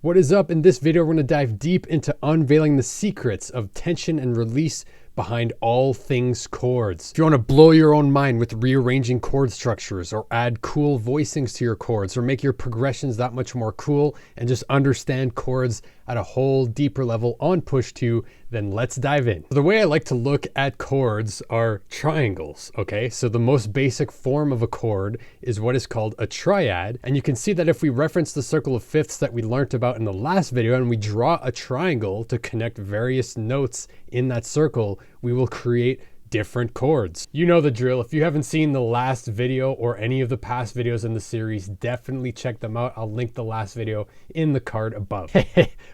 What is up? In this video, we're going to dive deep into unveiling the secrets of tension and release behind all things chords. If you want to blow your own mind with rearranging chord structures or add cool voicings to your chords or make your progressions that much more cool and just understand chords at a whole deeper level on Push 2, then let's dive in. The way I like to look at chords are triangles, okay? So the most basic form of a chord is what is called a triad. And you can see that if we reference the circle of fifths that we learned about in the last video and we draw a triangle to connect various notes in that circle, we will create different chords. You know the drill. If you haven't seen the last video or any of the past videos in the series, definitely check them out. I'll link the last video in the card above.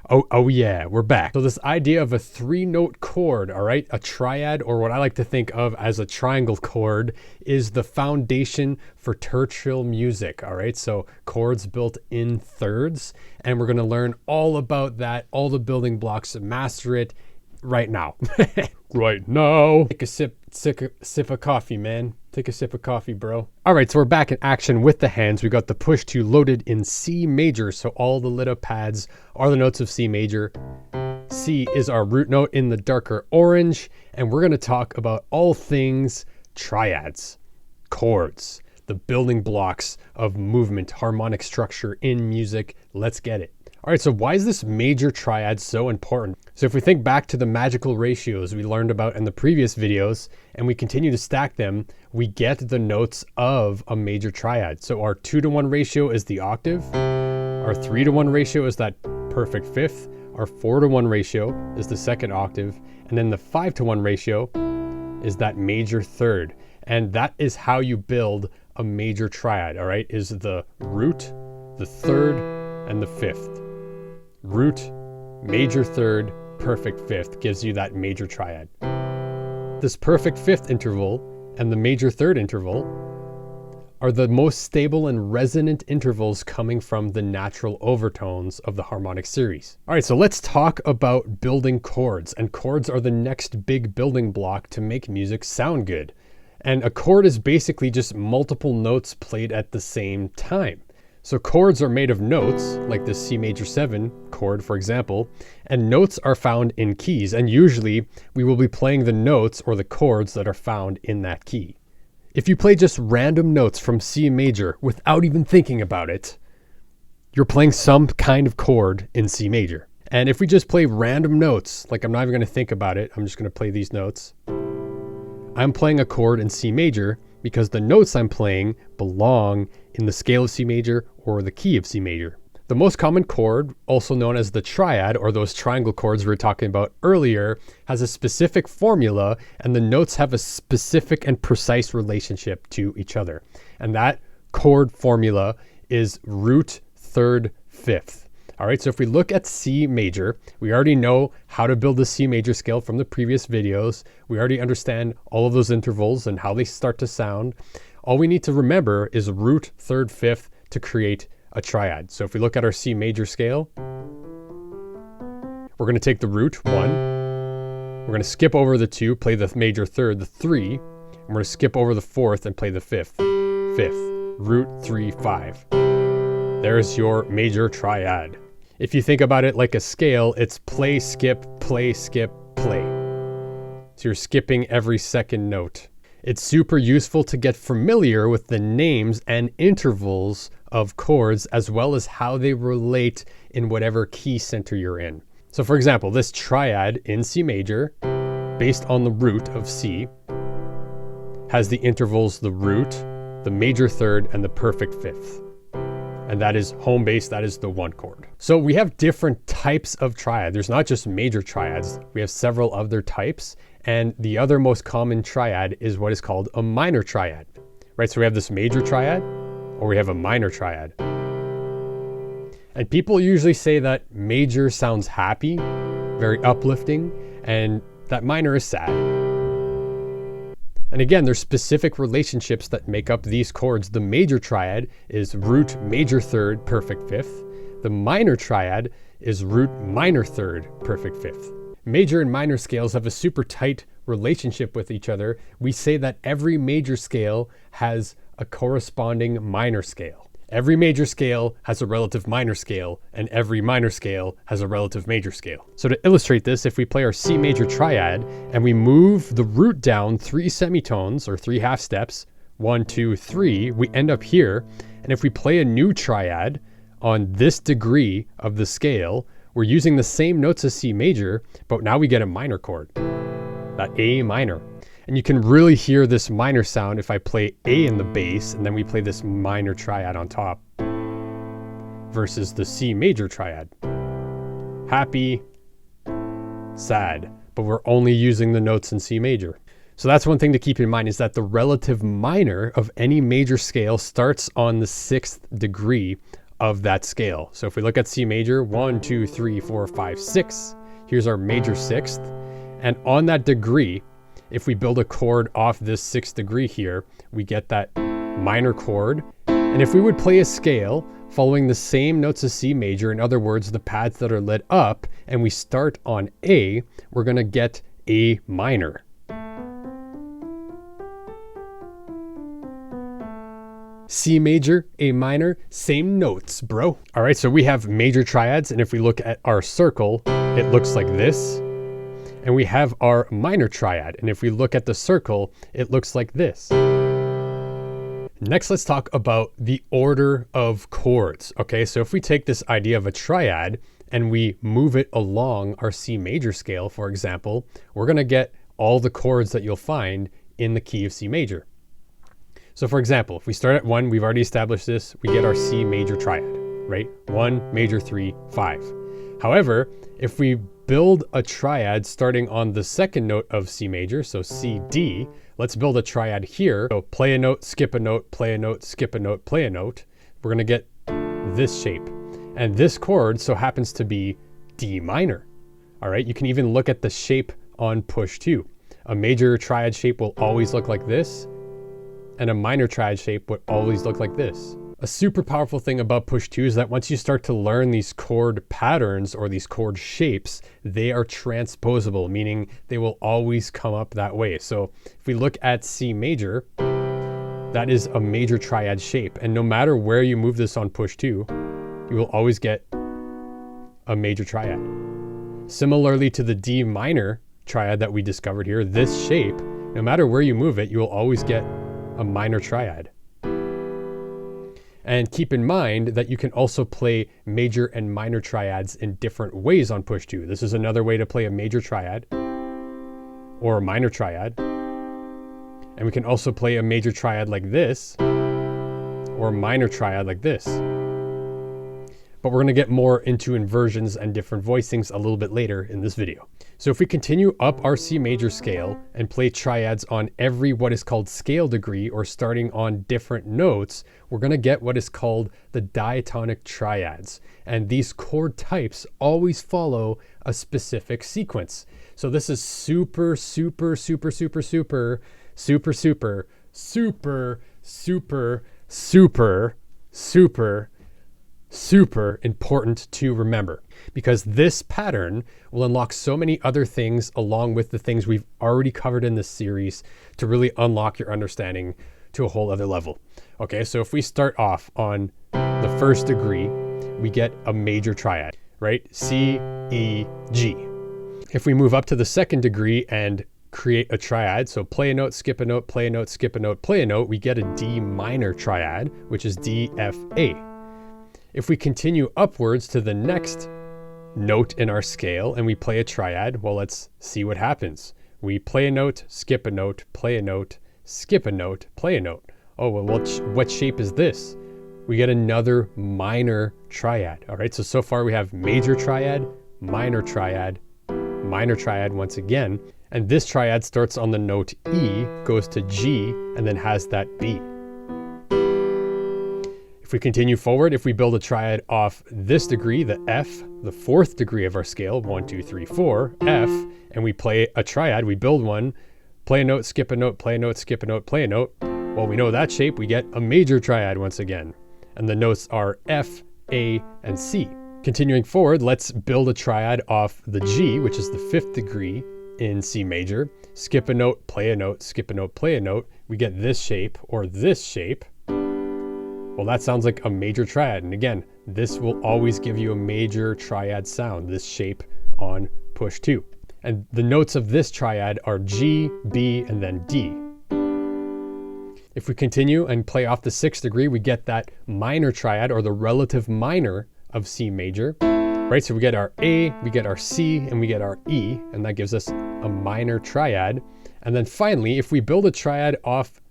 Oh yeah, we're back. So this idea of a 3-note chord, all right, a triad, or what I like to think of as a triangle chord, is the foundation for tertial music, all right? So chords built in thirds, and we're gonna learn all about that, all the building blocks, master it right now. Right now. Take a sip of coffee, man. Take a sip of coffee, bro. All right, so we're back in action with the hands. We got the Push 2 loaded in C major. So all the lit up pads are the notes of C major. C is our root note in the darker orange. And we're gonna talk about all things triads, chords, the building blocks of movement, harmonic structure in music. Let's get it. All right, so why is this major triad so important? So if we think back to the magical ratios we learned about in the previous videos, and we continue to stack them, we get the notes of a major triad. So our 2-to-1 ratio is the octave, our 3-to-1 ratio is that perfect fifth, our 4-to-1 ratio is the second octave, and then the 5-to-1 ratio is that major third. And that is how you build a major triad, all right, is the root, the third, and the fifth. Root, major third, perfect fifth gives you that major triad. This perfect fifth interval and the major third interval are the most stable and resonant intervals coming from the natural overtones of the harmonic series. All right, so let's talk about building chords. And chords are the next big building block to make music sound good. And a chord is basically just multiple notes played at the same time. So chords are made of notes, like the C major 7 chord, for example, and notes are found in keys. And usually we will be playing the notes or the chords that are found in that key. If you play just random notes from C major without even thinking about it, you're playing some kind of chord in C major. And if we just play random notes, like I'm not even going to think about it, I'm just going to play these notes, I'm playing a chord in C major because the notes I'm playing belong in the scale of C major or the key of C major. The most common chord, also known as the triad, or those triangle chords we were talking about earlier, has a specific formula, and the notes have a specific and precise relationship to each other. And that chord formula is root, third, fifth. All right, so if we look at C major, we already know how to build the C major scale from the previous videos. We already understand all of those intervals and how they start to sound. All we need to remember is root, third, fifth to create a triad. So if we look at our C major scale, we're going to take the root, 1. We're going to skip over the 2, play the major third, the 3. And we're going to skip over the 4th and play the 5th. 5th, root, 3, 5. There's your major triad. If you think about it like a scale, it's play, skip, play, skip, play. So you're skipping every second note. It's super useful to get familiar with the names and intervals of chords as well as how they relate in whatever key center you're in. So for example, this triad in C major, based on the root of C, has the intervals the root, the major third, and the perfect fifth. And that is home base, that is the 1 chord. So we have different types of triad. There's not just major triads, we have several other types. And the other most common triad is what is called a minor triad, right? So we have this major triad or we have a minor triad. And people usually say that major sounds happy, very uplifting, and that minor is sad. And again, there's specific relationships that make up these chords. The major triad is root, major third, perfect fifth. The minor triad is root, minor third, perfect fifth. Major and minor scales have a super tight relationship with each other. We say that every major scale has a corresponding minor scale. Every major scale has a relative minor scale, and every minor scale has a relative major scale. So to illustrate this, if we play our C major triad and we move the root down 3 semitones or 3 half steps, 1, 2, 3, we end up here. And if we play a new triad on this degree of the scale, we're using the same notes as C major, but now we get a minor chord, that A minor. And you can really hear this minor sound if I play A in the bass and then we play this minor triad on top versus the C major triad. Happy, sad, but we're only using the notes in C major. So that's one thing to keep in mind, is that the relative minor of any major scale starts on the 6th degree of that scale. So if we look at C major, 1, 2, 3, 4, 5, 6, here's our major 6th. And on that degree, if we build a chord off this 6th degree here, we get that minor chord. And if we would play a scale following the same notes as C major, in other words, the pads that are lit up, and we start on A, we're going to get A minor. C major, A minor, same notes, bro. All right, so we have major triads, and if we look at our circle, it looks like this. And we have our minor triad, and if we look at the circle, it looks like this. Next, let's talk about the order of chords. Okay, so if we take this idea of a triad and we move it along our C major scale, for example, we're gonna get all the chords that you'll find in the key of C major. So for example, if we start at 1, we've already established this, we get our C major triad, right? 1, major 3, 5. However, if we build a triad starting on the 2nd note of C major, so C, D, let's build a triad here. So play a note, skip a note, play a note, skip a note, play a note. We're gonna get this shape. And this chord so happens to be D minor. All right, you can even look at the shape on push 2. A major triad shape will always look like this, and a minor triad shape would always look like this. A super powerful thing about push 2 is that once you start to learn these chord patterns or these chord shapes, they are transposable, meaning they will always come up that way. So if we look at C major, that is a major triad shape. And no matter where you move this on push 2, you will always get a major triad. Similarly to the D minor triad that we discovered here, this shape, no matter where you move it, you will always get a minor triad. And keep in mind that you can also play major and minor triads in different ways on push 2. This is another way to play a major triad or a minor triad. And we can also play a major triad like this or a minor triad like this. But we're going to get more into inversions and different voicings a little bit later in this video. So if we continue up our C major scale and play triads on every what is called scale degree, or starting on different notes, we're going to get what is called the diatonic triads. And these chord types always follow a specific sequence. So this is super, super, super, super, super, super, super, super, super, super, super, super important to remember, because this pattern will unlock so many other things along with the things we've already covered in this series to really unlock your understanding to a whole other level. Okay, so if we start off on the 1st degree, we get a major triad, right? C, E, G. If we move up to the 2nd degree and create a triad, so play a note, skip a note, play a note, skip a note, play a note, we get a D minor triad, which is D, F, A. If we continue upwards to the next note in our scale and we play a triad, well, let's see what happens. We play a note, skip a note, play a note, skip a note, play a note. Oh, well, what shape is this? We get another minor triad. All right, so far we have major triad, minor triad once again. And this triad starts on the note E, goes to G, and then has that B. If we continue forward, if we build a triad off this degree, the F, the 4th degree of our scale, 1, 2, 3, 4, F, and we play a triad, we build one, play a note, skip a note, play a note, skip a note, play a note. Well, we know that shape, we get a major triad once again. And the notes are F, A, and C. Continuing forward, let's build a triad off the G, which is the 5th degree in C major. Skip a note, play a note, skip a note, play a note. We get this shape or this shape. Well, that sounds like a major triad. And again, this will always give you a major triad sound, this shape on push 2. And the notes of this triad are G, B, and then D. If we continue and play off the 6th degree, we get that minor triad, or the relative minor of C major, right? So we get our A, we get our C, and we get our E, and that gives us a minor triad. And then finally, if we build a triad off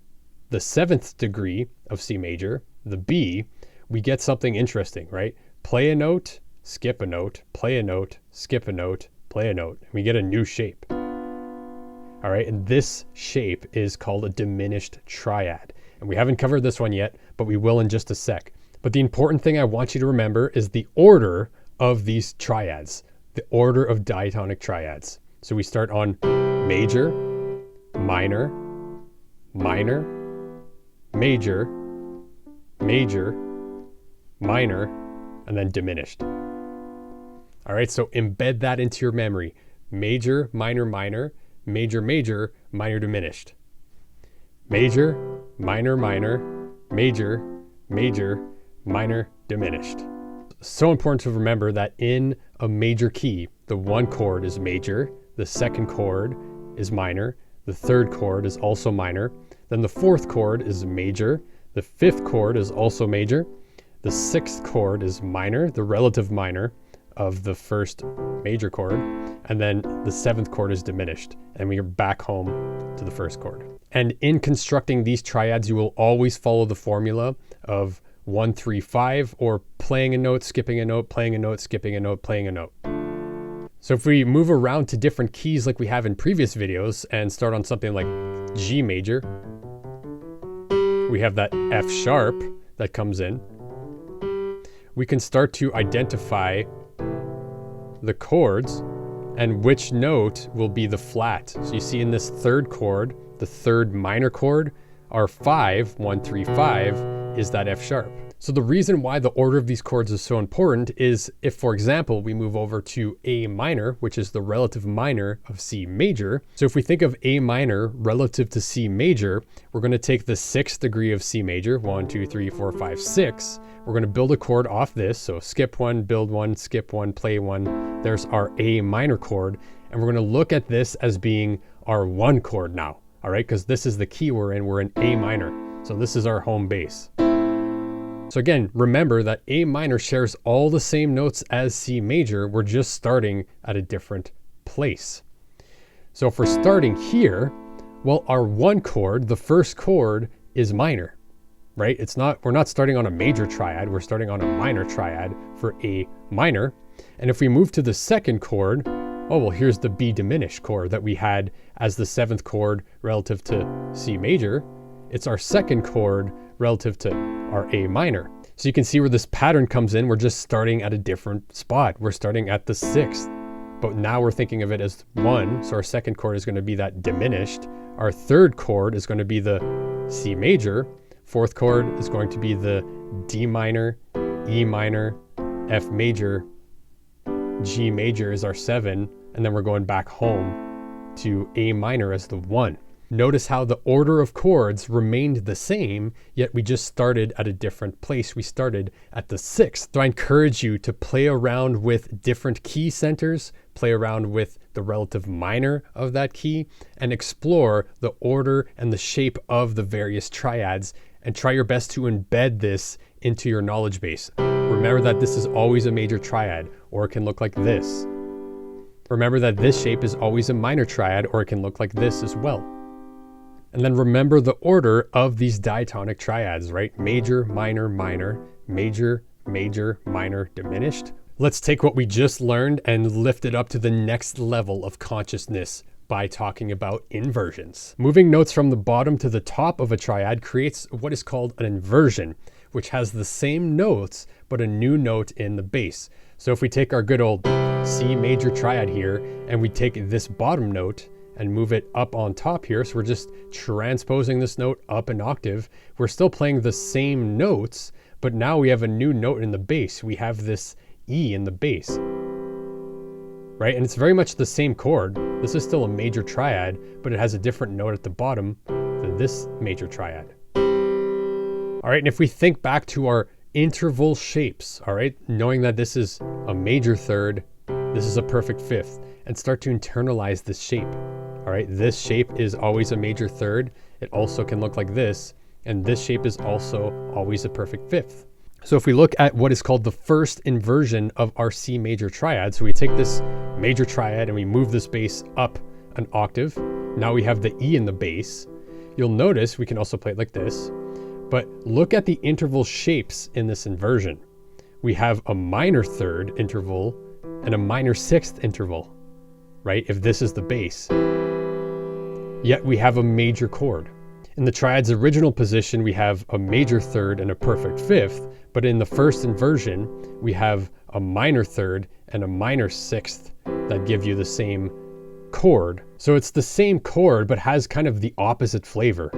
the 7th degree of C major, the B, we get something interesting, right? Play a note, skip a note, play a note, skip a note, play a note. We get a new shape. All right, and this shape is called a diminished triad. And we haven't covered this one yet, but we will in just a sec. But the important thing I want you to remember is the order of these triads, the order of diatonic triads. So we start on major, minor, minor, major, major, minor, and then diminished. All right, so embed that into your memory. Major, minor, minor, major, major, minor, diminished. Major, minor, minor, major, major, minor, diminished. So important to remember that in a major key, the 1 chord is major, the 2nd chord is minor, the 3rd chord is also minor, then the 4th chord is major, the 5th chord is also major, the 6th chord is minor, the relative minor of the 1st major chord, and then the 7th chord is diminished, and we are back home to the 1st chord. And in constructing these triads, you will always follow the formula of 1, 3, 5, or playing a note, skipping a note, playing a note, skipping a note, playing a note. So if we move around to different keys like we have in previous videos and start on something like G major, we have that F sharp that comes in. We can start to identify the chords and which note will be the flat. So you see in this 3rd chord, the 3rd minor chord, our 5, 1, 3, 5 is that F sharp. So the reason why the order of these chords is so important is if, for example, we move over to A minor, which is the relative minor of C major. So if we think of A minor relative to C major, we're going to take the 6th degree of C major, 1, 2, 3, 4, 5, 6. We're going to build a chord off this. So skip 1, build 1, skip 1, play 1. There's our A minor chord. And we're going to look at this as being our 1 chord now. All right, because this is the key we're in A minor. So this is our home base. So again, remember that A minor shares all the same notes as C major. We're just starting at a different place. So if we're starting here, well, our 1 chord, the 1st chord, is minor, right? We're not starting on a major triad, we're starting on a minor triad for A minor. And if we move to the 2nd chord, oh, well, here's the B diminished chord that we had as the 7th chord relative to C major. It's our 2nd chord relative to our A minor. So you can see where this pattern comes in. We're just starting at a different spot. We're starting at the 6th, but now we're thinking of it as 1. So our 2nd chord is going to be that diminished. Our 3rd chord is going to be the C major. 4th chord is going to be the D minor, E minor, F major, G major is our 7, and then we're going back home to A minor as the 1. Notice how the order of chords remained the same, yet we just started at a different place. We started at the 6th. So I encourage you to play around with different key centers, play around with the relative minor of that key, and explore the order and the shape of the various triads, and try your best to embed this into your knowledge base. Remember that this is always a major triad, or it can look like this. Remember that this shape is always a minor triad, or it can look like this as well. And then remember the order of these diatonic triads, right? Major, minor, minor, major, major, minor, diminished. Let's take what we just learned and lift it up to the next level of consciousness by talking about inversions. Moving notes from the bottom to the top of a triad creates what is called an inversion, which has the same notes, but a new note in the bass. So if we take our good old C major triad here, and we take this bottom note and move it up on top here, so we're just transposing this note up an octave. We're still playing the same notes, but now we have a new note in the bass. We have this E in the bass, right? And it's very much the same chord. This is still a major triad, but it has a different note at the bottom than this major triad. All right, and if we think back to our interval shapes, all right, knowing that this is a major third, this is a perfect fifth, and start to internalize this shape. All right, this shape is always a major third. It also can look like this, and this shape is also always a perfect fifth. So if we look at what is called the first inversion of our C major triad, so we take this major triad and we move this bass up an octave. Now we have the E in the bass. You'll notice we can also play it like this, but look at the interval shapes in this inversion. We have a minor third interval and a minor sixth interval, right? If this is the bass. Yet we have a major chord. In the triad's original position, we have a major third and a perfect fifth, but in the first inversion, we have a minor third and a minor sixth that give you the same chord. So it's the same chord, but has kind of the opposite flavor.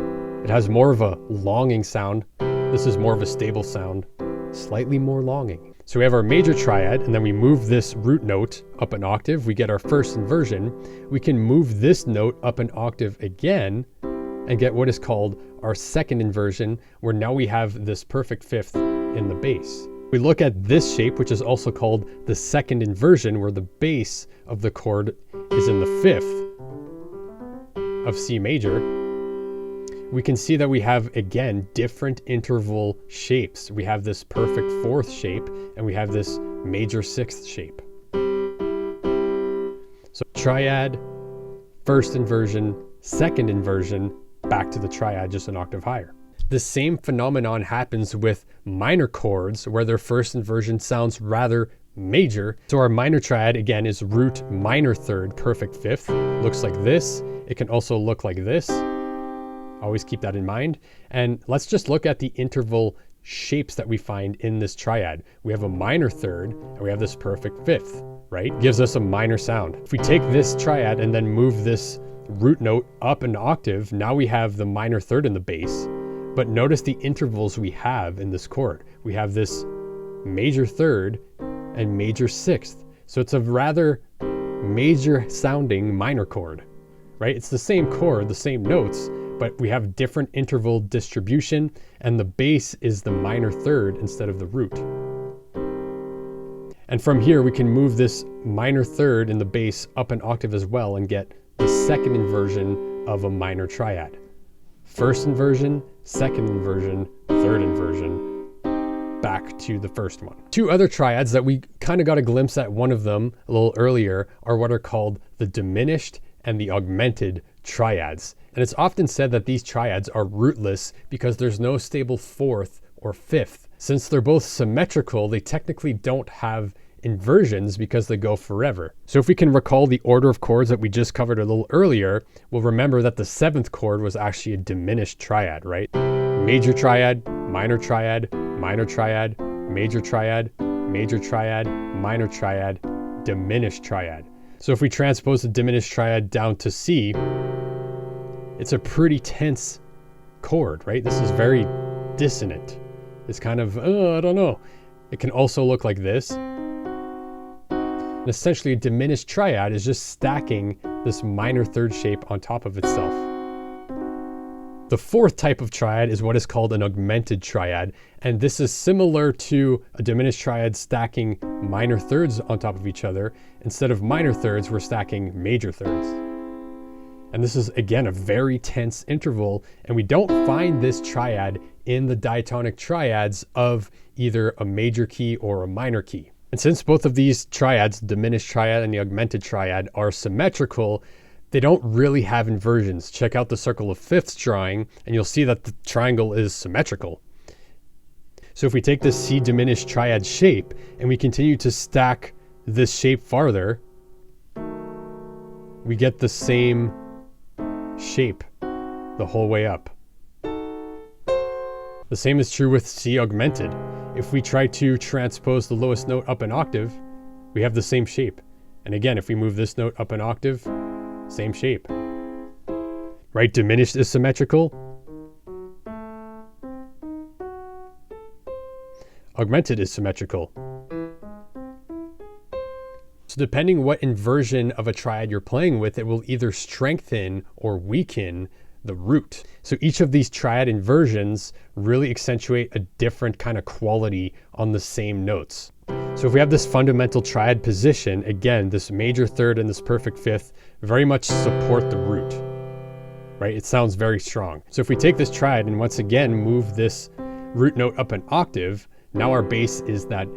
It has more of a longing sound. This is more of a stable sound, slightly more longing. So we have our major triad, and then we move this root note up an octave. We get our first inversion. We can move this note up an octave again and get what is called our second inversion, where now we have this perfect fifth in the bass. We look at this shape, which is also called the second inversion, where the bass of the chord is in the fifth of C major. We can see that we have, again, different interval shapes. We have this perfect fourth shape, and we have this major sixth shape. So triad, first inversion, second inversion, back to the triad just an octave higher. The same phenomenon happens with minor chords, where their first inversion sounds rather major. So our minor triad, again, is root minor third, perfect fifth. Looks like this. It can also look like this. Always keep that in mind. And let's just look at the interval shapes that we find in this triad. We have a minor third and we have this perfect fifth, right? Gives us a minor sound. If we take this triad and then move this root note up an octave, now we have the minor third in the bass. But notice the intervals we have in this chord. We have this major third and major sixth. So it's a rather major sounding minor chord, right? It's the same chord, the same notes, but we have different interval distribution, and the bass is the minor third instead of the root. And from here, we can move this minor third in the bass up an octave as well and get the second inversion of a minor triad. First inversion, second inversion, third inversion, back to the first one. Two other triads that we kind of got a glimpse at one of them a little earlier are what are called the diminished and the augmented triads. And it's often said that these triads are rootless because there's no stable fourth or fifth. Since they're both symmetrical, they technically don't have inversions because they go forever. So if we can recall the order of chords that we just covered a little earlier, we'll remember that the seventh chord was actually a diminished triad, right? Major triad, minor triad, minor triad, major triad, major triad, minor triad, diminished triad. So if we transpose the diminished triad down to C, it's a pretty tense chord, right? This is very dissonant. It's kind of, I don't know. It can also look like this. And essentially, a diminished triad is just stacking this minor third shape on top of itself. The fourth type of triad is what is called an augmented triad, and this is similar to a diminished triad stacking minor thirds on top of each other. Instead of minor thirds, we're stacking major thirds. And this is, again, a very tense interval, and we don't find this triad in the diatonic triads of either a major key or a minor key. And since both of these triads, diminished triad and the augmented triad, are symmetrical, they don't really have inversions. Check out the circle of fifths drawing, and you'll see that the triangle is symmetrical. So if we take this C diminished triad shape, and we continue to stack this shape farther, we get the same shape the whole way up. The same is true with C augmented. If we try to transpose the lowest note up an octave, we have the same shape. And again, if we move this note up an octave, same shape. Right? Diminished is symmetrical. Augmented is symmetrical. So depending what inversion of a triad you're playing with, it will either strengthen or weaken the root. So each of these triad inversions really accentuate a different kind of quality on the same notes. So if we have this fundamental triad position, again, this major third and this perfect fifth very much support the root, right? It sounds very strong. So if we take this triad and once again move this root note up an octave, now our bass is that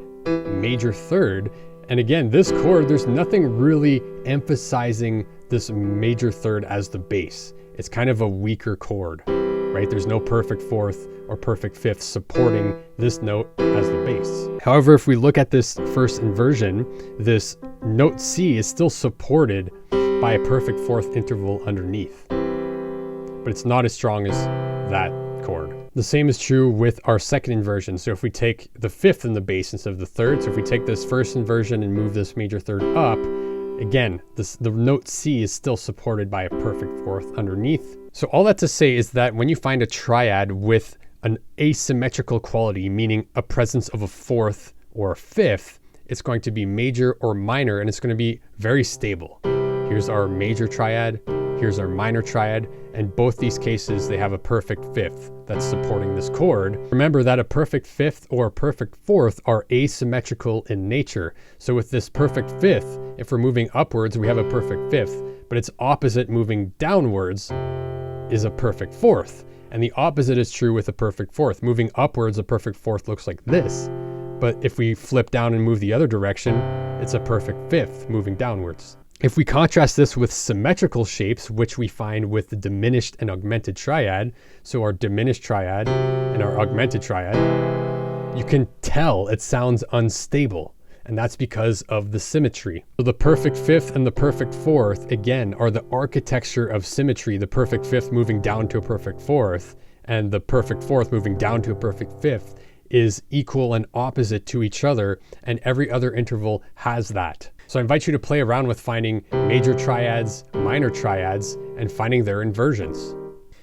major third. And again, this chord, there's nothing really emphasizing this major third as the bass. It's kind of a weaker chord, right? There's no perfect fourth or perfect fifth supporting this note as the bass. However, if we look at this first inversion, this note C is still supported by a perfect fourth interval underneath, but it's not as strong as that chord. The same is true with our second inversion. So if we take the fifth in the bass instead of the third, so if we take this first inversion and move this major third up, again, the note C is still supported by a perfect fourth underneath. So all that to say is that when you find a triad with an asymmetrical quality, meaning a presence of a fourth or a fifth, it's going to be major or minor, and it's going to be very stable. Here's our major triad, here's our minor triad, and both these cases, they have a perfect fifth that's supporting this chord. Remember that a perfect fifth or a perfect fourth are asymmetrical in nature. So with this perfect fifth, if we're moving upwards, we have a perfect fifth, but its opposite moving downwards is a perfect fourth. And the opposite is true with a perfect fourth. Moving upwards, a perfect fourth looks like this. But if we flip down and move the other direction, it's a perfect fifth moving downwards. If we contrast this with symmetrical shapes, which we find with the diminished and augmented triad, so our diminished triad and our augmented triad, you can tell it sounds unstable, and that's because of the symmetry. So the perfect fifth and the perfect fourth, again, are the architecture of symmetry, the perfect fifth moving down to a perfect fourth, and the perfect fourth moving down to a perfect fifth is equal and opposite to each other, and every other interval has that. So I invite you to play around with finding major triads, minor triads, and finding their inversions.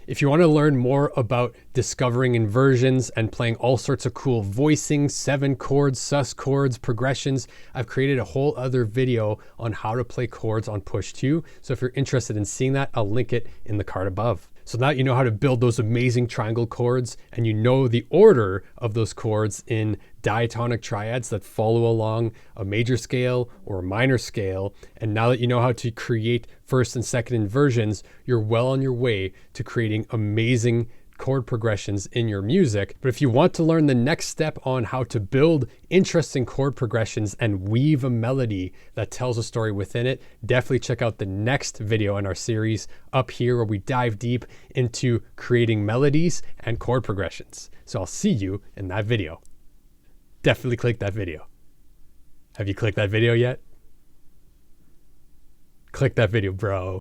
If you want to learn more about discovering inversions and playing all sorts of cool voicing, 7 chords, sus chords, progressions, I've created a whole other video on how to play chords on Push 2. So if you're interested in seeing that, I'll link it in the card above. So now you know how to build those amazing triangle chords, and you know the order of those chords in diatonic triads that follow along a major scale or a minor scale. And now that you know how to create first and second inversions, you're well on your way to creating amazing chord progressions in your music. But if you want to learn the next step on how to build interesting chord progressions and weave a melody that tells a story within it, definitely check out the next video in our series up here where we dive deep into creating melodies and chord progressions. So I'll see you in that video. Definitely click that video. Have you clicked that video yet? Click that video, bro.